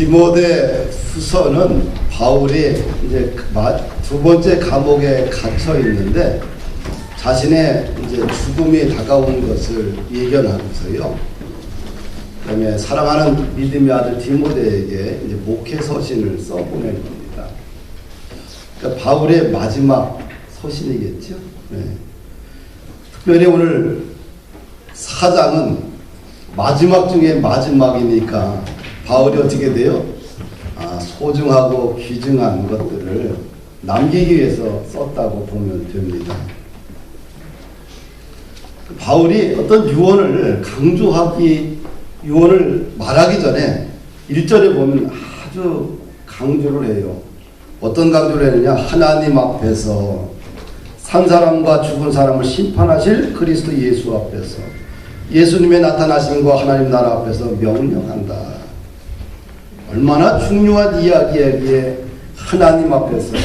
디모데 후서는 바울이 이제 두 번째 감옥에 갇혀 있는데 자신의 이제 죽음이 다가온 것을 예견하면서요. 그다음에 사랑하는 믿음의 아들 디모데에게 이제 목회 서신을 써보낸 겁니다. 그러니까 바울의 마지막 서신이겠죠. 네. 특별히 오늘 4장은 마지막 중에 마지막이니까 바울이 어떻게 돼요? 소중하고 귀중한 것들을 남기기 위해서 썼다고 보면 됩니다. 바울이 어떤 유언을 유언을 말하기 전에 1절에 보면 아주 강조를 해요. 어떤 강조를 했느냐? 하나님 앞에서 산 사람과 죽은 사람을 심판하실 그리스도 예수 앞에서 예수님의 나타나심과 하나님 나라 앞에서 명령한다. 얼마나 중요한 이야기에 하나님 앞에서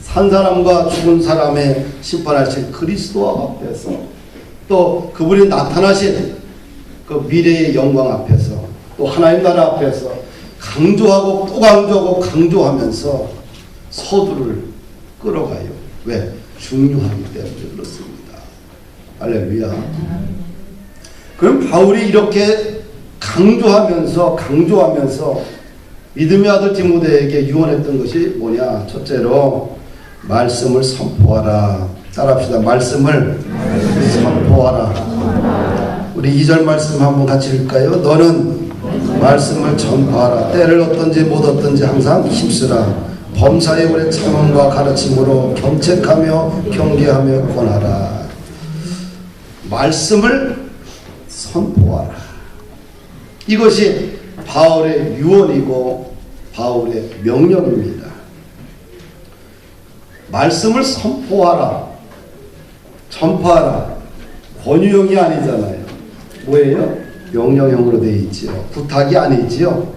산 사람과 죽은 사람의 심판하실 그리스도 앞에서 또 그분이 나타나신 그 미래의 영광 앞에서 또 하나님 나라 앞에서 강조하고 또 강조하고 강조하면서 서두를 끌어가요. 왜? 중요하기 때문에 그렇습니다. 할렐루야. 그럼 바울이 이렇게 강조하면서 믿음의 아들 디모데에게 유언했던 것이 뭐냐? 첫째로 말씀을 선포하라. 따라합시다. 말씀을 선포하라. 우리 2절 말씀 한번 같이 읽을까요? 너는 말씀을 전파하라. 때를 얻든지 못 얻든지 항상 힘쓰라. 범사에 오래 참음과 가르침으로 경책하며 경계하며 권하라. 말씀을 선포하라. 이것이 바울의 유언이고 바울의 명령입니다. 말씀을 선포하라. 전파하라. 권유형이 아니잖아요. 뭐예요? 명령형으로 되어 있지요. 부탁이 아니지요.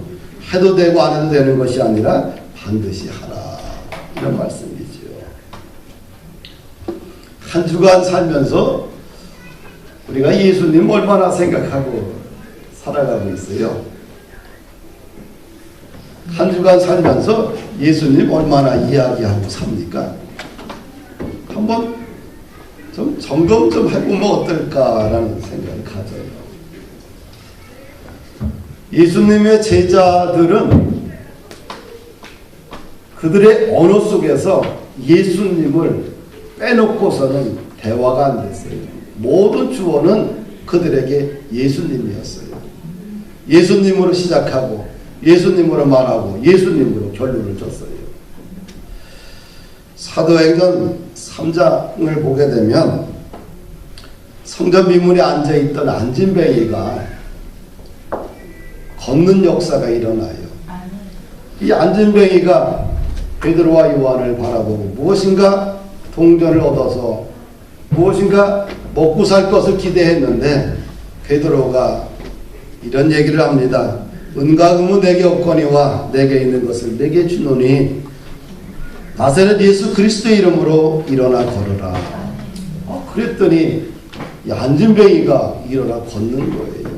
해도 되고 안 해도 되는 것이 아니라 반드시 하라. 이런 말씀이지요. 한 주간 살면서 우리가 예수님 얼마나 생각하고 살아가고 있어요. 한 주간 살면서 예수님 얼마나 이야기하고 삽니까? 한번 좀 점검 좀 해보면 어떨까라는 생각을 가져요. 예수님의 제자들은 그들의 언어 속에서 예수님을 빼놓고서는 대화가 안 됐어요. 모든 주어는 그들에게 예수님이었어요. 예수님으로 시작하고 예수님으로 말하고 예수님으로 결론을 줬어요. 사도행전 3장을 보게 되면 성전 미문에 앉아있던 안진뱅이가 걷는 역사가 일어나요. 이 안진뱅이가 베드로와 요한을 바라보고 무엇인가 동전을 얻어서 무엇인가 먹고 살 것을 기대했는데 베드로가 이런 얘기를 합니다. 은과 금은 내게 없거니와 내게 있는 것을 내게 주노니 나사렛 예수 그리스도의 이름으로 일어나 걸어라. 그랬더니 이 안진뱅이가 일어나 걷는 거예요.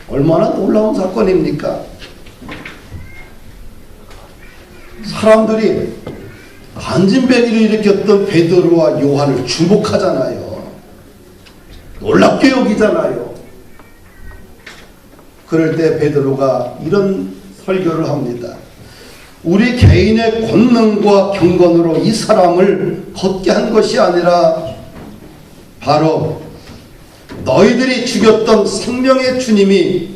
얼마나 놀라운 사건입니까? 사람들이 안진뱅이를 일으켰던 베드로와 요한을 주목하잖아요. 놀랍게 여기잖아요. 그럴 때 베드로가 이런 설교를 합니다. 우리 개인의 권능과 경건으로 이 사람을 걷게 한 것이 아니라 바로 너희들이 죽였던 생명의 주님이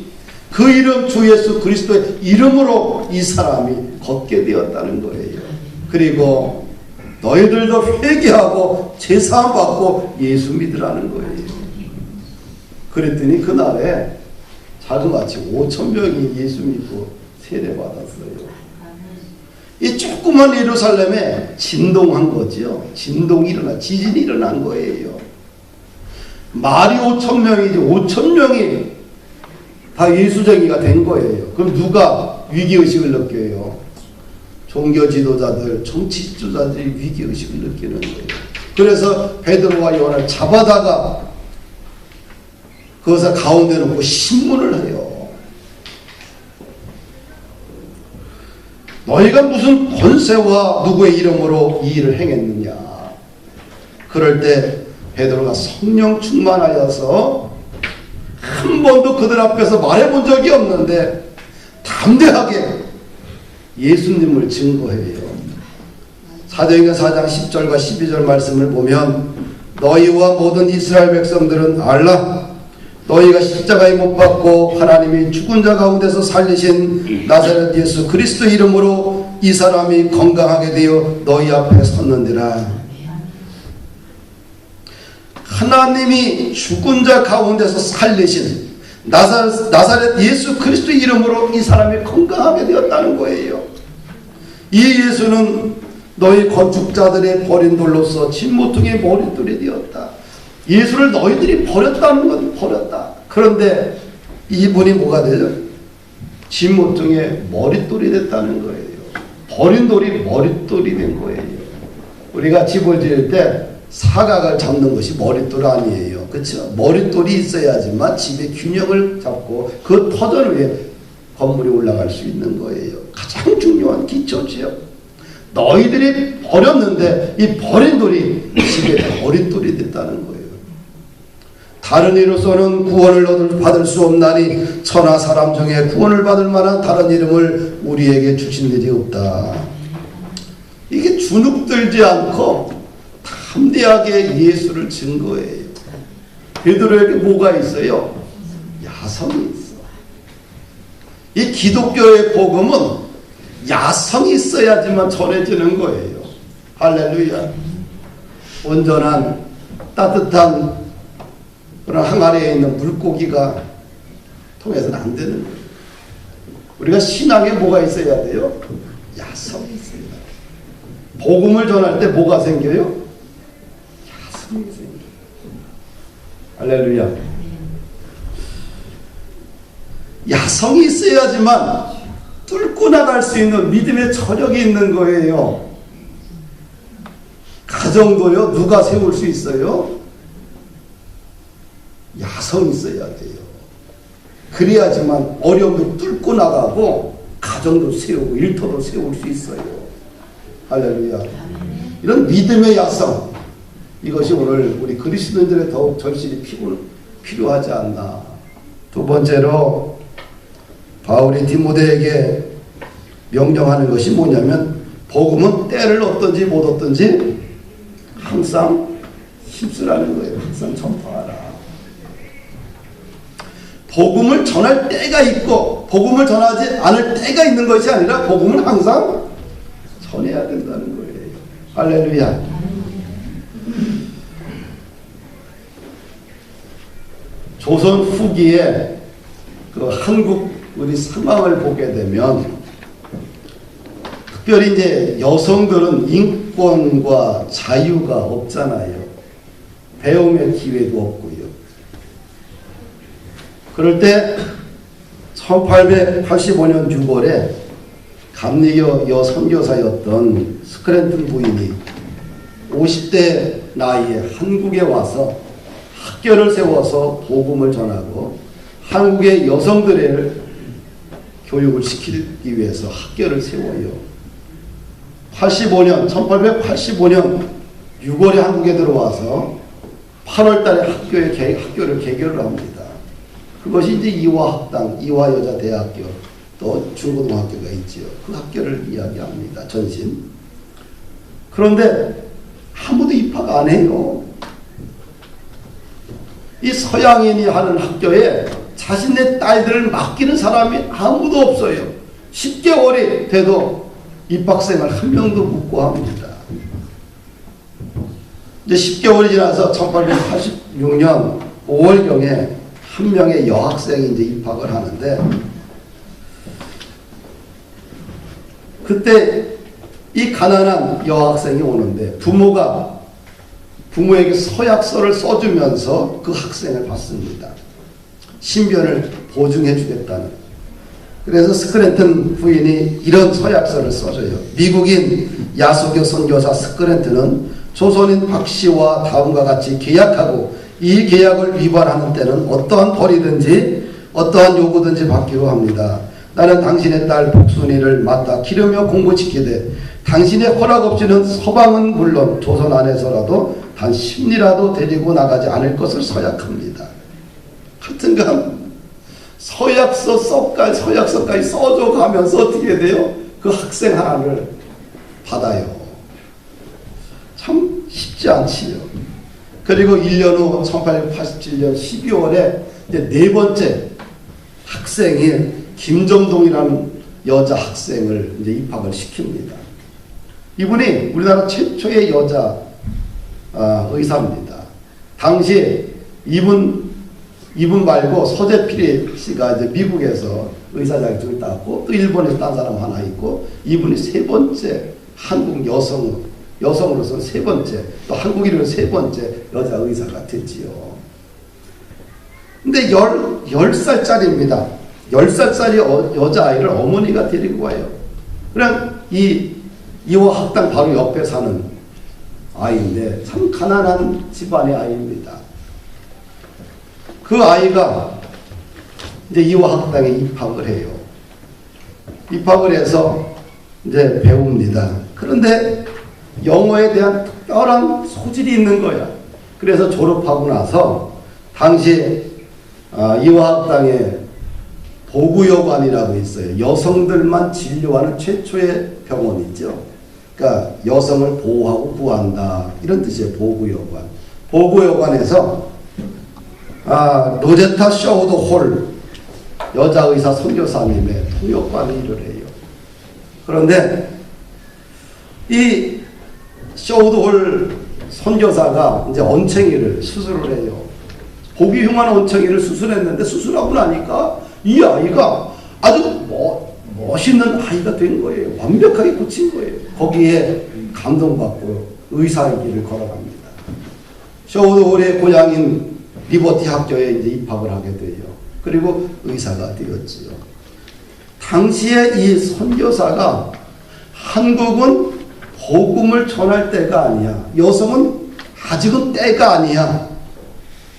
그 이름 주 예수 그리스도의 이름으로 이 사람이 걷게 되었다는 거예요. 그리고 너희들도 회개하고 제사함 받고 예수 믿으라는 거예요. 그랬더니 그날에 자그마치 5,000명이 예수 믿고 세례받았어요. 이 조그만 예루살렘에 진동한 거죠. 지진이 일어난 거예요. 말이 5,000명이지 5,000명이 다 예수쟁이가 된 거예요. 그럼 누가 위기의식을 느껴요? 종교 지도자들, 정치 지도자들이 위기의식을 느끼는 거예요. 그래서 베드로와 요한을 잡아다가 그것을 가운데 놓고 신문을 해요. 너희가 무슨 권세와 누구의 이름으로 이 일을 행했느냐. 그럴 때 베드로가 성령 충만하여서 한 번도 그들 앞에서 말해본 적이 없는데 담대하게 예수님을 증거해요. 사도행전 4장 10절과 12절 말씀을 보면 너희와 모든 이스라엘 백성들은 알라. 너희가 십자가에 못 박고 하나님이 죽은 자 가운데서 살리신 나사렛 예수 그리스도 이름으로 이 사람이 건강하게 되어 너희 앞에 섰는지라. 하나님이 죽은 자 가운데서 살리신 나사렛 예수 그리스도 이름으로 이 사람이 건강하게 되었다는 거예요. 이 예수는 너희 건축자들의 버린 돌로서 진모퉁이의 머릿돌이 되었다. 예수를 너희들이 버렸다는 건 버렸다. 그런데 이분이 뭐가 되죠? 진모퉁이의 머릿돌이 됐다는 거예요. 버린 돌이 머릿돌이 된 거예요. 우리가 집을 지을 때 사각을 잡는 것이 머릿돌 아니에요. 그렇죠? 머릿돌이 있어야지만 집의 균형을 잡고 그 터전 위에 건물이 올라갈 수 있는 거예요. 가장 중요한 기초지요. 너희들이 버렸는데 이 버린 돌이 집에 머릿돌이 됐다는 거예요. 다른 이로서는 구원을 받을 수 없나니 천하 사람 중에 구원을 받을 만한 다른 이름을 우리에게 주신 일이 없다. 이게 주눅들지 않고 담대하게 예수를 증거해요. 베드로에게 뭐가 있어요? 야성이 있어. 이 기독교의 복음은 야성이 있어야지만 전해지는 거예요. 할렐루야. 온전한 따뜻한 그런 항아리에 있는 물고기가 통해서는 안 되는 거예요. 우리가 신앙에 뭐가 있어야 돼요? 야성이 있어야 돼요. 복음을 전할 때 뭐가 생겨요? 야성이 생겨요. 할렐루야. 야성이 있어야지만 뚫고 나갈 수 있는 믿음의 저력이 있는 거예요. 가정도요, 누가 세울 수 있어요? 야성이 있어야 돼요. 그래야지만 어려움도 뚫고 나가고 가정도 세우고 일터도 세울 수 있어요. 할렐루야. 이런 믿음의 야성, 이것이 오늘 우리 그리스도인들의 더욱 절실히 필요하지 않나. 두 번째로 바울이 디모데에게 명령하는 것이 뭐냐면 복음은 때를 얻든지 못 얻든지 항상 힘쓰라는 거예요. 항상 전파하라. 복음을 전할 때가 있고 복음을 전하지 않을 때가 있는 것이 아니라 복음을 항상 전해야 된다는 거예요. 할렐루야. 조선 후기에 그 한국 우리 상황을 보게 되면 특별히 이제 여성들은 인권과 자유가 없잖아요. 배움의 기회도 없고요. 그럴 때 1885년 6월에 감리교 선교사였던 스크랜튼 부인이 50대 나이에 한국에 와서 학교를 세워서 복음을 전하고 한국의 여성들을 교육을 시키기 위해서 학교를 세워요. 1885년 6월에 한국에 들어와서 8월 달에 학교를 개교를 합니다. 그것이 이제 이화학당, 이화여자대학교, 또 중고등학교가 있지요. 그 학교를 이야기합니다. 전신. 그런데 아무도 입학 안 해요. 이 서양인이 하는 학교에 자신의 딸들을 맡기는 사람이 아무도 없어요. 10개월이 돼도 입학생을 한 명도 못 구합니다. 이제 10개월이 지나서 1886년 5월경에 한 명의 여학생이 이제 입학을 하는데, 그때 이 가난한 여학생이 오는데 부모에게 서약서를 써주면서 그 학생을 받습니다. 신변을 보증해 주겠다는. 그래서 스크랜튼 부인이 이런 서약서를 써줘요. 미국인 야소교 선교사 스크랜튼은 조선인 박 씨와 다음과 같이 계약하고 이 계약을 위반하는 때는 어떠한 벌이든지 어떠한 요구든지 받기로 합니다. 나는 당신의 딸 복순이를 맡아 기르며 공부시키되 당신의 허락 없이는 서방은 물론 조선 안에서라도 단 10리라도 데리고 나가지 않을 것을 서약합니다. 하여튼간 서약서까지 써줘 가면서 어떻게 돼요? 그 학생 하나를 받아요. 참 쉽지 않지요. 그리고 1년 후 1887년 12월에 이제 네 번째 학생인 김정동이라는 여자 학생을 이제 입학을 시킵니다. 이분이 우리나라 최초의 여자 의사입니다. 당시 이분 말고 서재필 씨가 이제 미국에서 의사 자격증을 땄고 또 일본에서 딴 사람 하나 있고 이분이 세 번째 한국 여성으로서 세 번째 또 한국인으로 세 번째 여자 의사가 됐지요. 근데 10살짜리입니다. 10살짜리 여자아이를 어머니가 데리고 와요. 그냥 이화 학당 바로 옆에 사는 아이인데 참 가난한 집안의 아이입니다. 그 아이가 이제 이화 학당에 입학을 해요. 입학을 해서 이제 배웁니다. 그런데 영어에 대한 특별한 소질이 있는 거야. 그래서 졸업하고 나서 당시 이화학당에 보구여관이라고 있어요. 여성들만 진료하는 최초의 병원이죠. 그러니까 여성을 보호하고 구한다 이런 뜻이에요. 보구여관. 보구여관에서 로제타 쇼우드 홀 여자의사 선교사님의 통역관을 일을 해요. 그런데 이 쇼우드홀 선교사가 이제 얹챙이를 수술을 해요. 보기 흉한 얹챙이를 수술했는데 수술하고 나니까 이 아이가 아주 멋있는 아이가 된 거예요. 완벽하게 고친 거예요. 거기에 감동받고 의사의 길을 걸어갑니다. 쇼우드홀의 고향인 리버티 학교에 이제 입학을 하게 돼요. 그리고 의사가 되었지요. 당시에 이 선교사가 한국은 복음을 전할 때가 아니야. 여성은 아직은 때가 아니야.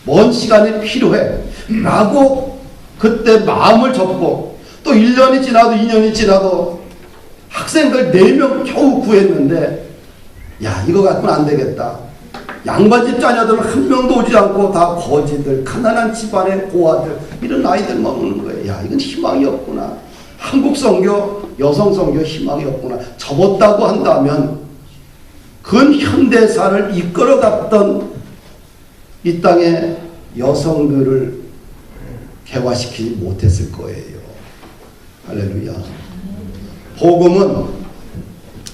먼 시간이 필요해. 라고 그때 마음을 접고 또 1년이 지나도 2년이 지나도 학생들 4명 겨우 구했는데 야 이거 갖고는 안 되겠다. 양반집 자녀들은 한 명도 오지 않고 다 거지들 가난한 집안의 고아들 이런 아이들만 오는 거예요. 야 이건 희망이 없구나. 한국 선교 여성 선교 희망이 없구나. 접었다고 한다면 근현대사를 이끌어갔던 이 땅의 여성들을 개화시키지 못했을 거예요. 할렐루야. 복음은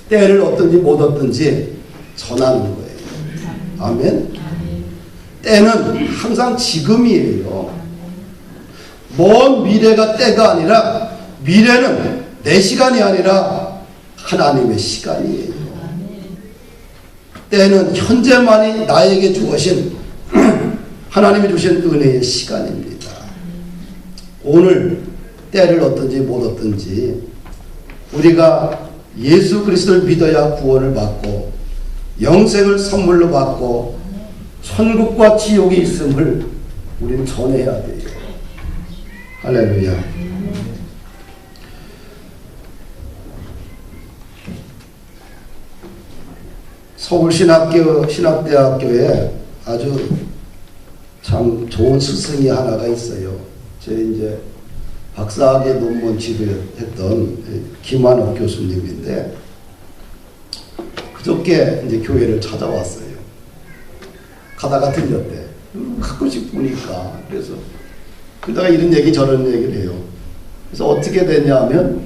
때를 얻든지 못 얻든지 전하는 거예요. 아멘. 때는 항상 지금이에요. 먼 미래가 때가 아니라 미래는 내 시간이 아니라 하나님의 시간이에요. 때는 현재만이 나에게 주어진 하나님이 주신 은혜의 시간입니다. 오늘 때를 얻든지 못 얻든지 우리가 예수 그리스도를 믿어야 구원을 받고 영생을 선물로 받고 천국과 지옥이 있음을 우리는 전해야 돼요. 할렐루야. 서울신학대학교에 아주 참 좋은 스승이 하나가 있어요. 제 이제 박사학위 논문 지도했던 김한옥 교수님인데 그저께 이제 교회를 찾아왔어요. 가다가 들렸대. 가끔씩 보니까 그래서 그러다가 이런 얘기 저런 얘기를 해요. 그래서 어떻게 됐냐면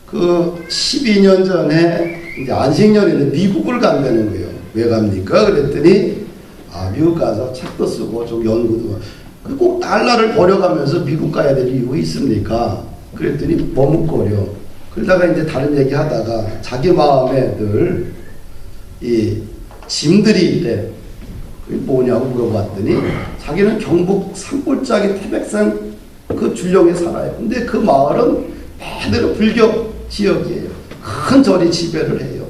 그 12년 전에 이제 안식년인데 미국을 간다는 거예요. 왜 갑니까? 그랬더니 미국 가서 책도 쓰고 좀 연구도 꼭 달러를 버려가면서 미국 가야 될 이유가 있습니까? 그랬더니 머뭇거려. 그러다가 이제 다른 얘기 하다가 자기 마음에 늘 이 짐들이 있대. 그게 뭐냐고 물어봤더니 자기는 경북 산골짜기 태백산 그 줄령에 살아요. 근데 그 마을은 그대로 불교 지역이에요. 큰 절이 지배를 해요.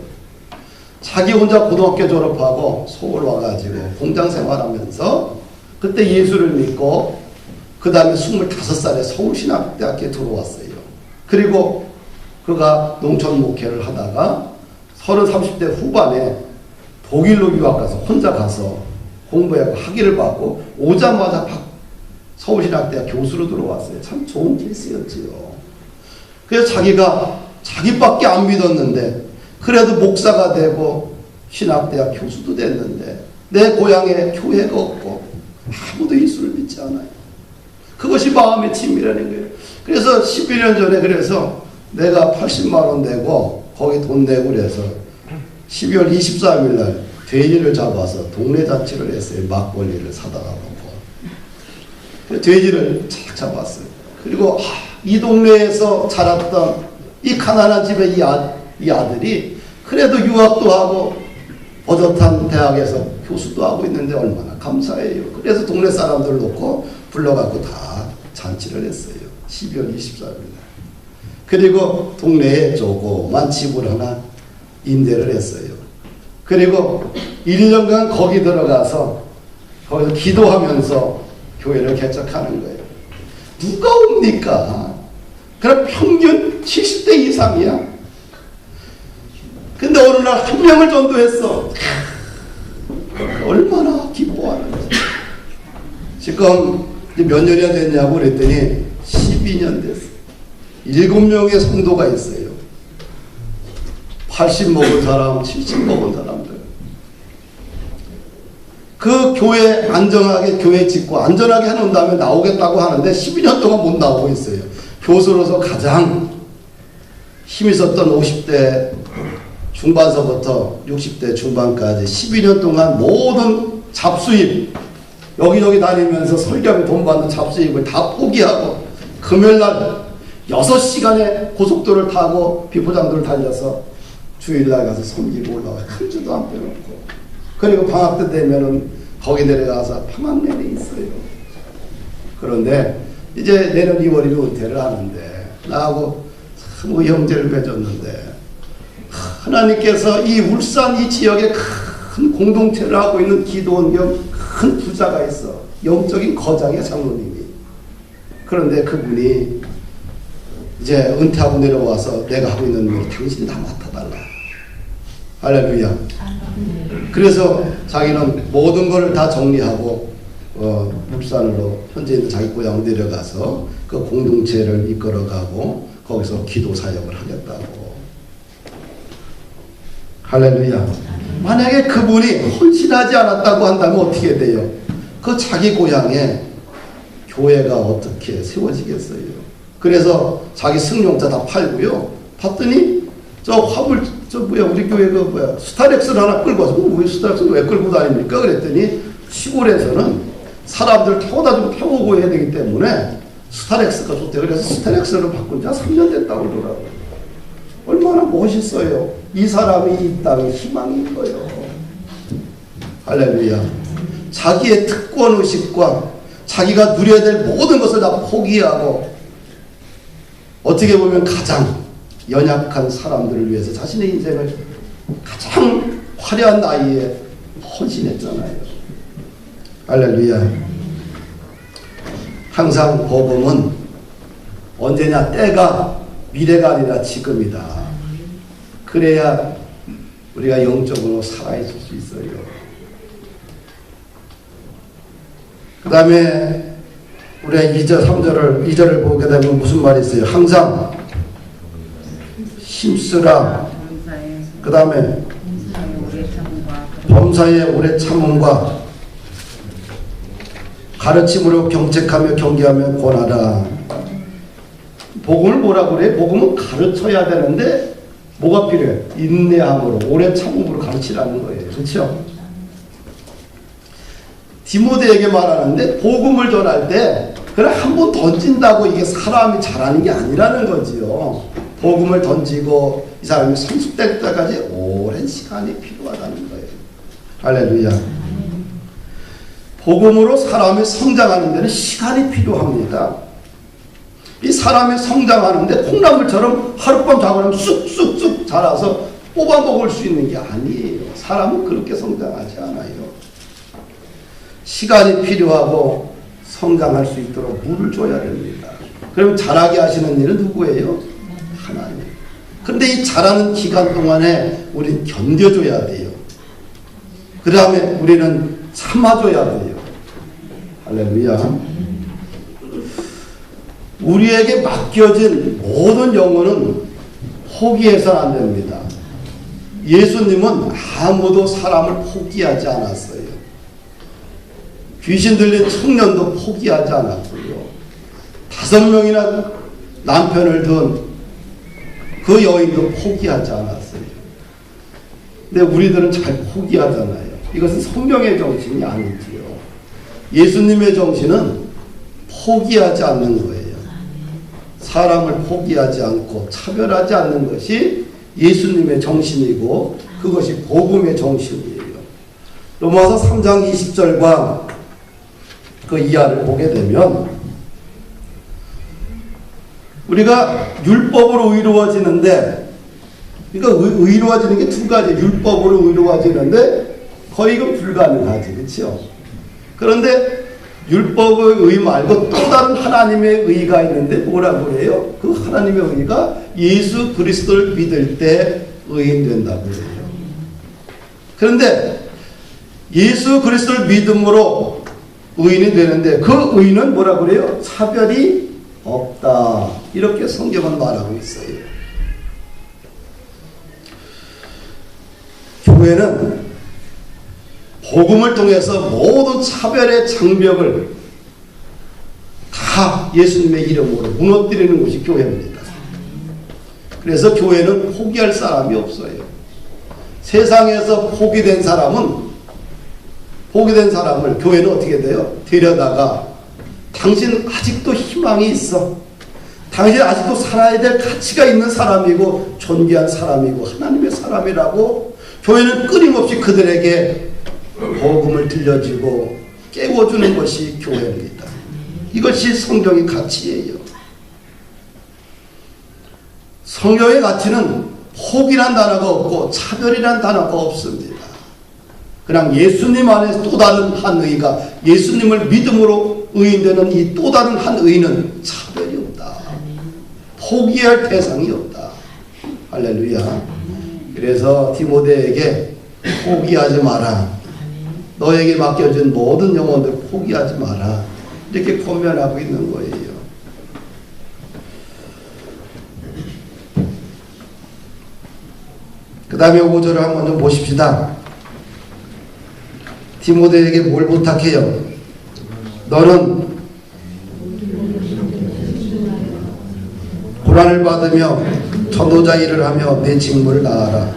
자기 혼자 고등학교 졸업하고 서울 와가지고 공장 생활하면서 그때 예수를 믿고 그 다음에 25살에 서울신학대학교에 들어왔어요. 그리고 그가 농촌 목회를 하다가 30, 30대 후반에 독일로 유학 가서 혼자 가서 공부하고 학위를 받고 오자마자 서울신학대학 교수로 들어왔어요. 참 좋은 케이스였지요. 그래서 자기가 자기밖에 안 믿었는데 그래도 목사가 되고 신학대학 교수도 됐는데 내 고향에 교회가 없고 아무도 예수를 믿지 않아요. 그것이 마음의 짐이라는 거예요. 그래서 12년 전에 그래서 내가 80만 원 내고 거기 돈 내고 그래서 12월 23일 날 돼지를 잡아서 동네 잔치를 했어요. 막걸리를 사다가 놓고 돼지를 착 잡았어요. 그리고 이 동네에서 자랐던 이 가난한 집의 이 아들이 그래도 유학도 하고 버젓한 대학에서 교수도 하고 있는데 얼마나 감사해요. 그래서 동네 사람들 놓고 불러갖고 다 잔치를 했어요. 12월 24일 날. 그리고 동네에 조그만 집을 하나 임대를 했어요. 그리고 1년간 거기 들어가서 거기서 기도하면서 교회를 개척하는 거예요. 누가 옵니까? 그럼 평균 70대 이상이야. 근데 어느 날 한 명을 전도했어. 얼마나 기뻐하는지. 지금 몇 년이나 됐냐고 그랬더니 12년 됐어. 7명의 성도가 있어요. 80 먹은 사람, 70 먹은 사람들. 그 교회 안전하게 교회 짓고 안전하게 해놓은 다음에 나오겠다고 하는데 12년 동안 못 나오고 있어요. 교수로서 가장 힘 있었던 50대 중반서부터 60대 중반까지 12년 동안 모든 잡수입 여기저기 다니면서 설교하며 돈 받는 잡수입을 다 포기하고 금요일날 6시간의 고속도로를 타고 비포장도를 달려서 주일날 가서 섬기고 올라와요. 큰 주도 안 빼놓고. 그리고 방학 때 되면은 거기 내려가서 방학내내 있어요. 그런데 이제 내년 2월이면 은퇴를 하는데 나하고 참 형제를 맺었는데 하나님께서 이 울산 이 지역에 큰 공동체를 하고 있는 기도원 겸 큰 부자가 있어. 영적인 거장이야 장로님이. 그런데 그분이 이제 은퇴하고 내려와서 내가 하고 있는 일 당신이 다 맡아달라. 할렐루야. 그래서 자기는 모든 것을 다 정리하고 울산으로 현재 있는 자기 고향으로 내려가서 그 공동체를 이끌어가고 거기서 기도 사역을 하겠다고. 할렐루야. 만약에 그분이 헌신하지 않았다고 한다면 어떻게 돼요? 그 자기 고향에 교회가 어떻게 세워지겠어요? 그래서 자기 승용차 다 팔고요. 봤더니 저 화물 우리 교회가 스타렉스를 하나 끌고 와서 왜 스타렉스를 왜 끌고 다닙니까? 그랬더니 시골에서는 사람들 태우고 해야 되기 때문에 스타렉스가 좋대. 그래서 스타렉스를 바꾼 지 한 3년 됐다고 그러더라고요. 얼마나 멋있어요. 이 사람이 이 땅의 희망인 거예요. 할렐루야. 자기의 특권의식과 자기가 누려야 될 모든 것을 다 포기하고 어떻게 보면 가장 연약한 사람들을 위해서 자신의 인생을 가장 화려한 나이에 헌신했잖아요. 할렐루야. 항상 복음은 언제냐? 때가 미래가 아니라 지금이다. 그래야 우리가 영적으로 살아있을 수 있어요. 그 다음에 우리가 2절, 2절을 보게 되면 무슨 말이 있어요? 항상 힘쓰라. 그 다음에 범사에 오래 참음과 가르침으로 경책하며 경계하며 권하라. 복음을 뭐라고 그래? 복음은 가르쳐야 되는데 뭐가 필요해? 인내함으로 오래 참음으로 가르치라는 거예요. 그렇죠? 디모데에게 말하는데 복음을 전할 때 그래 한 번 던진다고 이게 사람이 잘하는 게 아니라는 거지요. 복음을 던지고 이 사람이 성숙될 때까지 오랜 시간이 필요하다는 거예요. 할렐루야. 복음으로 사람이 성장하는 데는 시간이 필요합니다. 이 사람이 성장하는데 콩나물처럼 하룻밤 자고 쑥쑥쑥 자라서 뽑아 먹을 수 있는 게 아니에요. 사람은 그렇게 성장하지 않아요. 시간이 필요하고 성장할 수 있도록 물을 줘야 됩니다. 그럼 자라게 하시는 일은 누구예요? 하나님. 그런데 이 자라는 기간 동안에 우리는 견뎌줘야 돼요. 그 다음에 우리는 참아줘야 돼요. 할렐루야. 우리에게 맡겨진 모든 영혼은 포기해서는 안 됩니다. 예수님은 아무도 사람을 포기하지 않았어요. 귀신 들린 청년도 포기하지 않았고요. 5명이나 남편을 둔 그 여인도 포기하지 않았어요. 근데 우리들은 잘 포기하잖아요. 이것은 성경의 정신이 아니지요. 예수님의 정신은 포기하지 않는 거예요. 사람을 포기하지 않고 차별하지 않는 것이 예수님의 정신이고 그것이 복음의 정신이에요. 로마서 3장 20절과 그 이하를 보게 되면 우리가 율법으로 의로워지는데, 그러니까 의로워지는 게 두 가지. 율법으로 의로워지는데 거의 그 불가능하지, 그렇죠? 그런데 율법의 의 말고 또 다른 하나님의 의가 있는데 뭐라고 그래요? 그 하나님의 의가 예수 그리스도를 믿을 때 의인 된다고 그래요. 그런데 예수 그리스도를 믿음으로 의인이 되는데 그 의는 뭐라고 그래요? 차별이 없다. 이렇게 성경은 말하고 있어요. 교회는 복음을 통해서 모든 차별의 장벽을 다 예수님의 이름으로 무너뜨리는 것이 교회입니다. 그래서 교회는 포기할 사람이 없어요. 세상에서 포기된 사람을 교회는 어떻게 돼요? 데려다가 당신 아직도 희망이 있어. 당신 아직도 살아야 될 가치가 있는 사람이고 존귀한 사람이고 하나님의 사람이라고 교회는 끊임없이 그들에게 복음을 들려주고 깨워주는 것이 교회입니다. 이것이 성경의 가치예요. 성경의 가치는 포기란 단어가 없고 차별이란 단어가 없습니다. 그냥 예수님 안에서 또 다른 한 의가, 예수님을 믿음으로 의인되는 이 또 다른 한 의는 차별이 없다. 포기할 대상이 없다. 할렐루야. 그래서 디모데에게 포기하지 마라. 너에게 맡겨진 모든 영혼들 포기하지 마라. 이렇게 권면하고 있는 거예요. 그 다음에 5절을 한번 좀 보십시다. 디모데에게 뭘 부탁해요? 너는 고난을 받으며 전도자 일을 하며 내 직무를 다하라.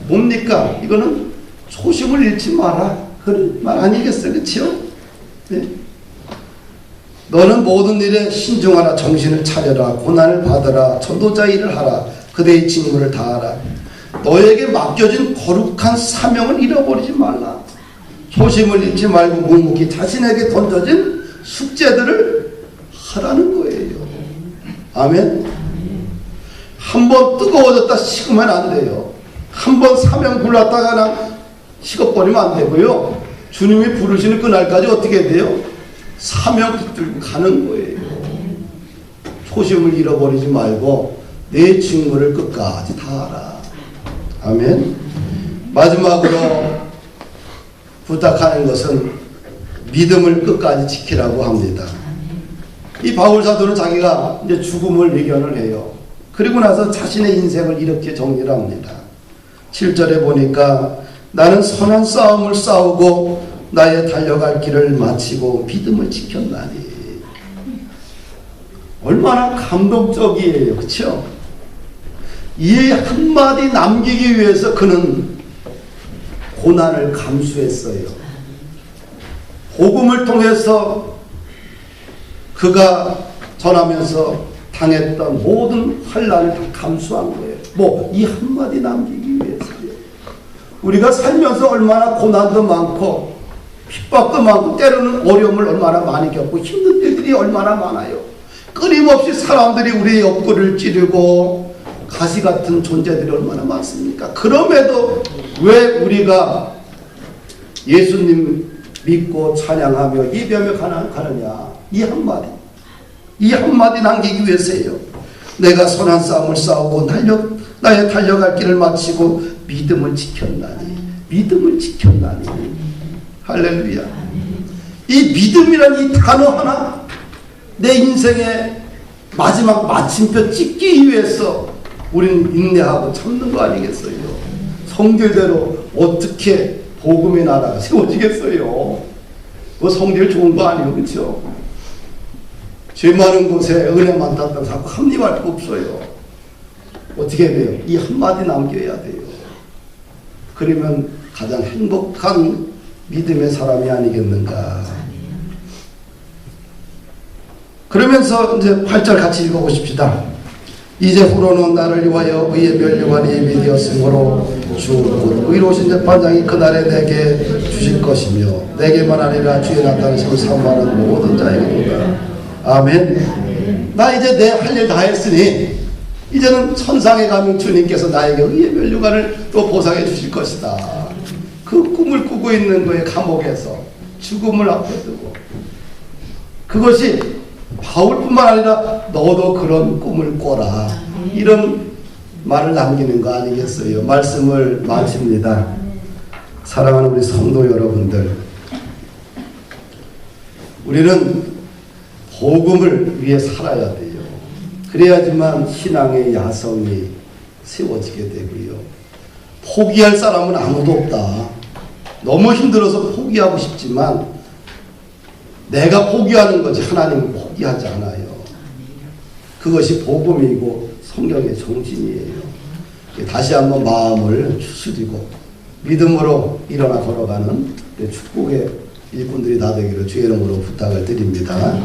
뭡니까? 이거는 초심을 잃지 마라. 그런 말 아니겠어요? 그렇죠? 네. 너는 모든 일에 신중하라. 정신을 차려라. 고난을 받으라. 전도자 일을 하라. 그대의 직무를 다하라. 너에게 맡겨진 거룩한 사명을 잃어버리지 말라. 초심을 잃지 말고 묵묵히 자신에게 던져진 숙제들을 하라는 거예요. 아멘. 한번 뜨거워졌다 식으면 안 돼요. 한번 사명 불렀다가 그냥 식어버리면 안 되고요. 주님이 부르시는 그날까지 어떻게 돼요? 사명 붙들고 가는 거예요. 초심을 잃어버리지 말고 내 직무를 끝까지 다하라. 아멘. 마지막으로 부탁하는 것은 믿음을 끝까지 지키라고 합니다. 이 바울 사도는 자기가 이제 죽음을 예견을 해요. 그리고 나서 자신의 인생을 이렇게 정리를 합니다. 7절에 보니까 나는 선한 싸움을 싸우고 나의 달려갈 길을 마치고 믿음을 지켰나니. 얼마나 감동적이에요. 그렇죠? 이 한마디 남기기 위해서 그는 고난을 감수했어요. 복음을 통해서 그가 전하면서 당했던 모든 환난을 다 감수한 거예요. 뭐 이 한마디 남기기 위해서요. 우리가 살면서 얼마나 고난도 많고 핍박도 많고 때로는 어려움을 얼마나 많이 겪고 힘든 일들이 얼마나 많아요. 끊임없이 사람들이 우리의 옆구리를 찌르고 가시 같은 존재들이 얼마나 많습니까? 그럼에도 왜 우리가 예수님 믿고 찬양하며 예배하며 가느냐. 이 한마디 남기기 위해서예요. 내가 선한 싸움을 싸우고 나의 달려갈 길을 마치고 믿음을 지켰나니. 할렐루야. 이 믿음이라는 이 단어 하나 내 인생의 마지막 마침표 찍기 위해서 우리는 인내하고 참는 거 아니겠어요? 성질대로 어떻게 복음의 나라가 세워지겠어요? 그 성질 좋은 거 아니에요, 그렇죠? 죄 많은 곳에 은혜 많다고 자꾸 합리화할 거 없어요. 어떻게 해야 돼요? 이 한마디 남겨야 돼요. 그러면 가장 행복한 믿음의 사람이 아니겠는가. 그러면서 이제 8절 같이 읽어보십시다. 이제 후로는 나를 위하여 의의 면류관이 예비 되었으므로 주 의로우신 재판장이 그날에 내게 주실 것이며 내게만 아니라 주의 나타나심을 사모하는 모든 자에게로다. 아멘. 나 이제 내 할 일 다 했으니 이제는 천상에 가면 주님께서 나에게 의의 면류관을 또 보상해 주실 것이다. 그 꿈을 꾸고 있는 거에 감옥에서 죽음을 앞에 두고, 그것이 바울뿐만 아니라 너도 그런 꿈을 꿔라, 이런 말을 남기는 거 아니겠어요? 말씀을 마칩니다. 사랑하는 우리 성도 여러분들, 우리는 복음을 위해 살아야 돼요. 그래야지만 신앙의 야성이 세워지게 되고요. 포기할 사람은 아무도 없다. 너무 힘들어서 포기하고 싶지만 내가 포기하는 거지 하나님은 포기하지 않아요. 그것이 복음이고 성경의 정신이에요. 다시 한번 마음을 추스리고 믿음으로 일어나 걸어가는 축복의 일꾼들이 다 되기를 주의 이름으로 부탁을 드립니다.